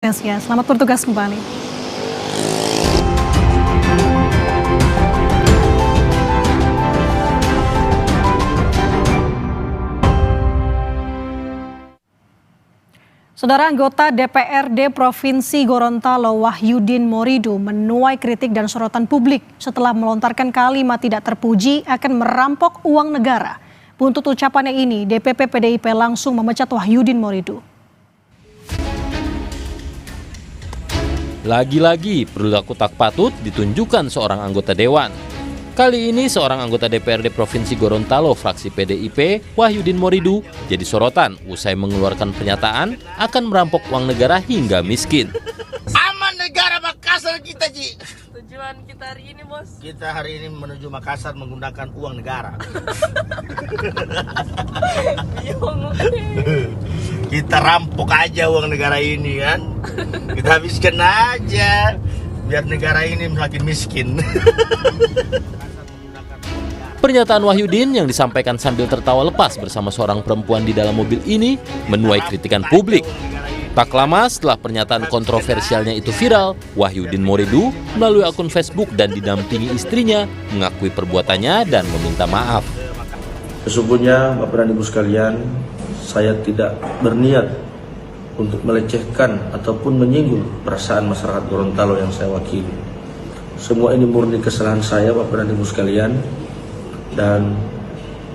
Ya, selamat bertugas kembali. Saudara anggota DPRD Provinsi Gorontalo Wahyudin Morido menuai kritik dan sorotan publik setelah melontarkan kalimat tidak terpuji akan merampok uang negara. Buntut ucapannya ini, DPP PDIP langsung memecat Wahyudin Morido. Lagi-lagi perilaku tak patut ditunjukkan seorang anggota dewan. Kali ini seorang anggota DPRD Provinsi Gorontalo fraksi PDIP, Wahyudin Morido, jadi sorotan usai mengeluarkan pernyataan akan merampok uang negara hingga miskin. Aman negara Makassar kita, Ji. Tujuan kita hari ini, Bos? Kita hari ini menuju Makassar menggunakan uang negara. Kita rampok aja uang negara ini kan. Kita habiskan aja biar negara ini semakin miskin. Pernyataan Wahyudin yang disampaikan sambil tertawa lepas bersama seorang perempuan di dalam mobil ini menuai kritikan publik. Tak lama setelah pernyataan kontroversialnya itu viral, Wahyudin Morido melalui akun Facebook dan didampingi istrinya mengakui perbuatannya dan meminta maaf. Sesungguhnya Bapak dan Ibu sekalian, saya tidak berniat untuk melecehkan ataupun menyinggung perasaan masyarakat Gorontalo yang saya wakili. Semua ini murni kesalahan saya, Bapak dan Ibu sekalian, dan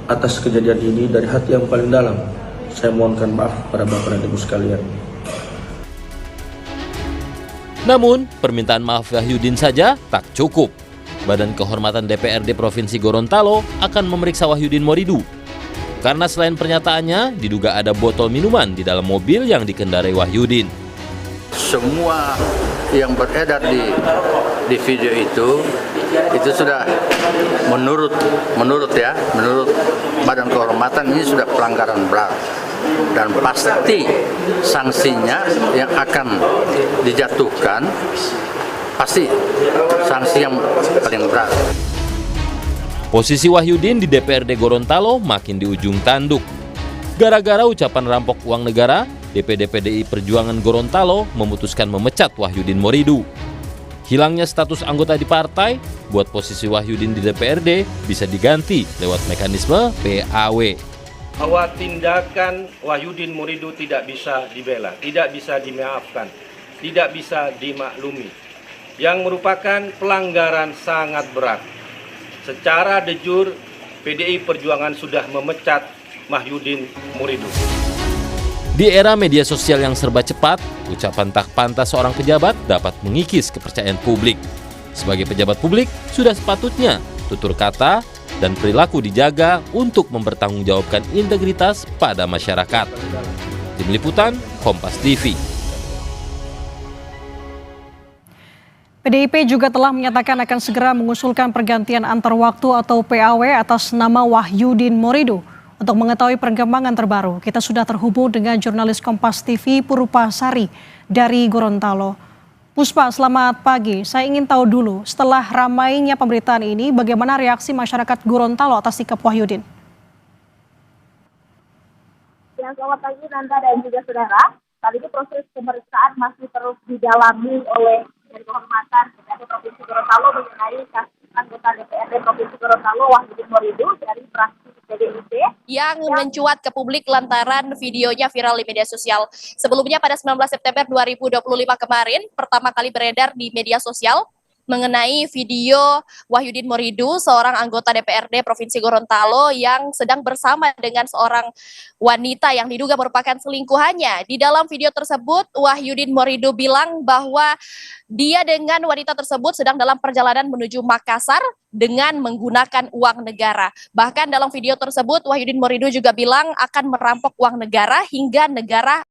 atas kejadian ini dari hati yang paling dalam, saya mohonkan maaf pada Bapak dan Ibu sekalian. Namun, permintaan maaf Wahyudin saja tak cukup. Badan Kehormatan DPRD Provinsi Gorontalo akan memeriksa Wahyudin Morido. Karena selain pernyataannya, diduga ada botol minuman di dalam mobil yang dikendarai Wahyudin. Semua yang beredar di video itu sudah menurut Badan Kehormatan ini sudah pelanggaran berat. Dan pasti sanksinya yang akan dijatuhkan pasti sanksi yang paling berat. Posisi Wahyudin di DPRD Gorontalo makin di ujung tanduk. Gara-gara ucapan rampok uang negara, DPD PDI Perjuangan Gorontalo memutuskan memecat Wahyudin Morido. Hilangnya status anggota di partai buat posisi Wahyudin di DPRD bisa diganti lewat mekanisme PAW. Bahwa tindakan Wahyudin Morido tidak bisa dibela, tidak bisa dimaafkan, tidak bisa dimaklumi, yang merupakan pelanggaran sangat berat. Secara de jure, PDI Perjuangan sudah memecat Wahyudin Morido. Di era media sosial yang serba cepat, ucapan tak pantas seorang pejabat dapat mengikis kepercayaan publik. Sebagai pejabat publik, sudah sepatutnya tutur kata dan perilaku dijaga untuk mempertanggungjawabkan integritas pada masyarakat. Tim Liputan, Kompas TV. PDIP juga telah menyatakan akan segera mengusulkan pergantian antar waktu atau PAW atas nama Wahyudin Morido. Untuk mengetahui perkembangan terbaru, kita sudah terhubung dengan jurnalis Kompas TV Purupasari dari Gorontalo. Puspa, selamat pagi. Saya ingin tahu dulu, setelah ramainya pemberitaan ini, bagaimana reaksi masyarakat Gorontalo atas sikap Wahyudin? Ya, selamat pagi Nanda dan juga saudara. Saat ini proses pemeriksaan masih terus didalami oleh Badan Kehormatan DPRD Provinsi Gorontalo mengenai kasus anggota DPRD Provinsi Gorontalo Wahyudin Morido dari fraksi PDIP yang mencuat ke publik lantaran videonya viral di media sosial. Sebelumnya pada 19 September 2025 kemarin, pertama kali beredar di media sosial mengenai video Wahyudin Morido, seorang anggota DPRD Provinsi Gorontalo yang sedang bersama dengan seorang wanita yang diduga merupakan selingkuhannya. Di dalam video tersebut, Wahyudin Morido bilang bahwa dia dengan wanita tersebut sedang dalam perjalanan menuju Makassar dengan menggunakan uang negara. Bahkan dalam video tersebut, Wahyudin Morido juga bilang akan merampok uang negara hingga negara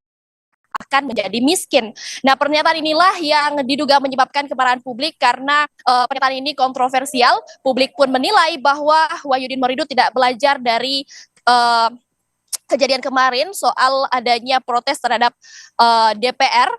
akan menjadi miskin. Nah, pernyataan inilah yang diduga menyebabkan kemarahan publik karena pernyataan ini kontroversial. Publik pun menilai bahwa Wahyudin Morido tidak belajar dari kejadian kemarin soal adanya protes terhadap DPR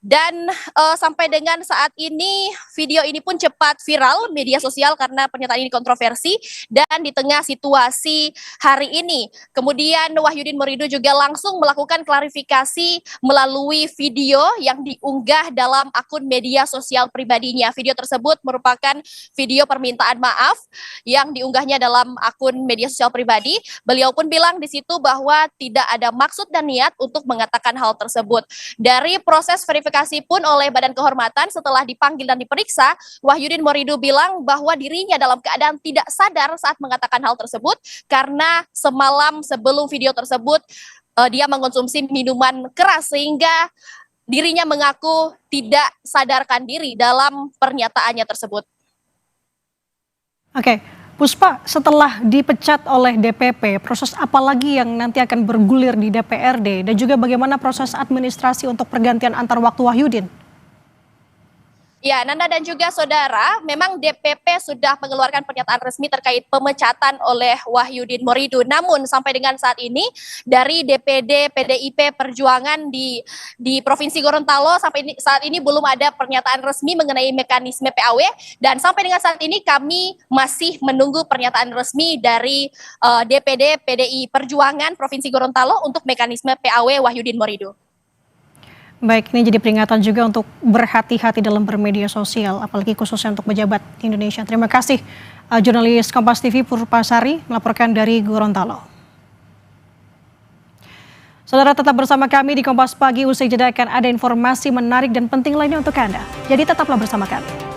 Dan sampai dengan saat ini video ini pun cepat viral media sosial karena pernyataan ini kontroversi, dan di tengah situasi hari ini kemudian Wahyudin Muridu juga langsung melakukan klarifikasi melalui video yang diunggah dalam akun media sosial pribadinya. Video tersebut merupakan video permintaan maaf yang diunggahnya dalam akun media sosial pribadi. Beliau pun bilang di situ bahwa tidak ada maksud dan niat untuk mengatakan hal tersebut. Dari proses verifikasi pun oleh Badan Kehormatan setelah dipanggil dan diperiksa, Wahyudin Muridu bilang bahwa dirinya dalam keadaan tidak sadar saat mengatakan hal tersebut karena semalam sebelum video tersebut dia mengkonsumsi minuman keras sehingga dirinya mengaku tidak sadarkan diri dalam pernyataannya tersebut. Oke, Puspa, setelah dipecat oleh DPP, proses apa lagi yang nanti akan bergulir di DPRD dan juga bagaimana proses administrasi untuk pergantian antar waktu Wahyudin? Ya, Nanda dan juga saudara, memang DPP sudah mengeluarkan pernyataan resmi terkait pemecatan oleh Wahyudin Muridu. Namun sampai dengan saat ini dari DPD PDIP Perjuangan di Provinsi Gorontalo sampai saat ini belum ada pernyataan resmi mengenai mekanisme PAW, dan sampai dengan saat ini kami masih menunggu pernyataan resmi dari DPD PDI Perjuangan Provinsi Gorontalo untuk mekanisme PAW Wahyudin Muridu. Baik, ini jadi peringatan juga untuk berhati-hati dalam bermedia sosial, apalagi khususnya untuk pejabat di Indonesia. Terima kasih, jurnalis Kompas TV Purupasari melaporkan dari Gorontalo. Saudara, tetap bersama kami di Kompas Pagi. Usai jeda akan ada informasi menarik dan penting lainnya untuk Anda. Jadi tetaplah bersama kami.